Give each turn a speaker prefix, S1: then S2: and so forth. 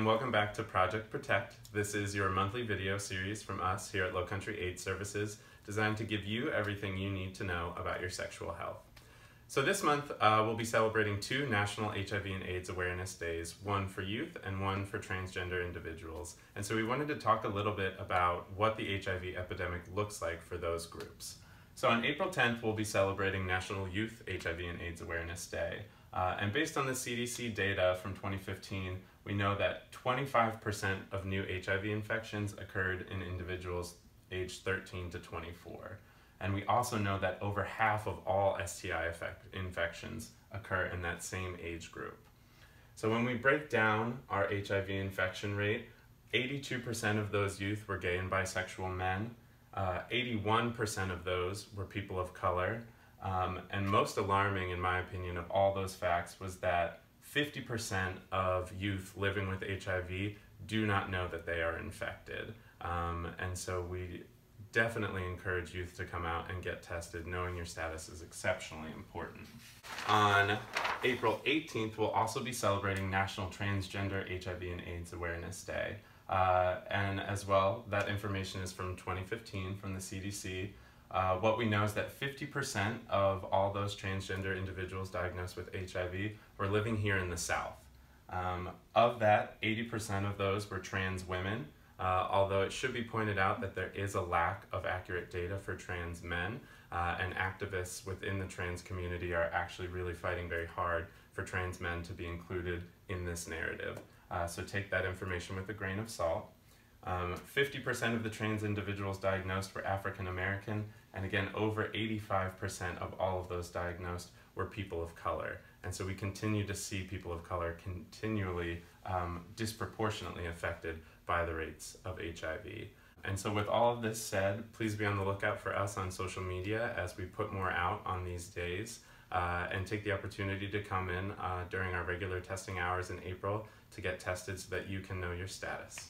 S1: and welcome back to Project Protect. This is your monthly video series from us here at Low Country AIDS Services, designed to give you everything you need to know about your sexual health. So this month, we'll be celebrating two National HIV and AIDS Awareness Days, one for youth and one for transgender individuals. And so we wanted to talk a little bit about what the HIV epidemic looks like for those groups. So on April 10th, we'll be celebrating National Youth HIV and AIDS Awareness Day. And based on the CDC data from 2015, we know that 25% of new HIV infections occurred in individuals aged 13 to 24. And we also know that over half of all STI infections occur in that same age group. So when we break down our HIV infection rate, 82% of those youth were gay and bisexual men, 81% of those were people of color, and most alarming, in my opinion, of all those facts was that 50% of youth living with HIV do not know that they are infected. And so we definitely encourage youth to come out and get tested. Knowing your status is exceptionally important. On April 18th, we'll also be celebrating National Transgender HIV and AIDS Awareness Day. And as well, that information is from 2015 from the CDC. What we know is that 50% of all those transgender individuals diagnosed with HIV were living here in the South. Of that, 80% of those were trans women, although it should be pointed out that there is a lack of accurate data for trans men, and activists within the trans community are actually really fighting very hard for trans men to be included in this narrative. So take that information with a grain of salt. 50% of the trans individuals diagnosed were African American, and again, over 85% of all of those diagnosed were people of color. And so we continue to see people of color continually disproportionately affected by the rates of HIV. And so with all of this said, please be on the lookout for us on social media as we put more out on these days, and take the opportunity to come in during our regular testing hours in April to get tested so that you can know your status.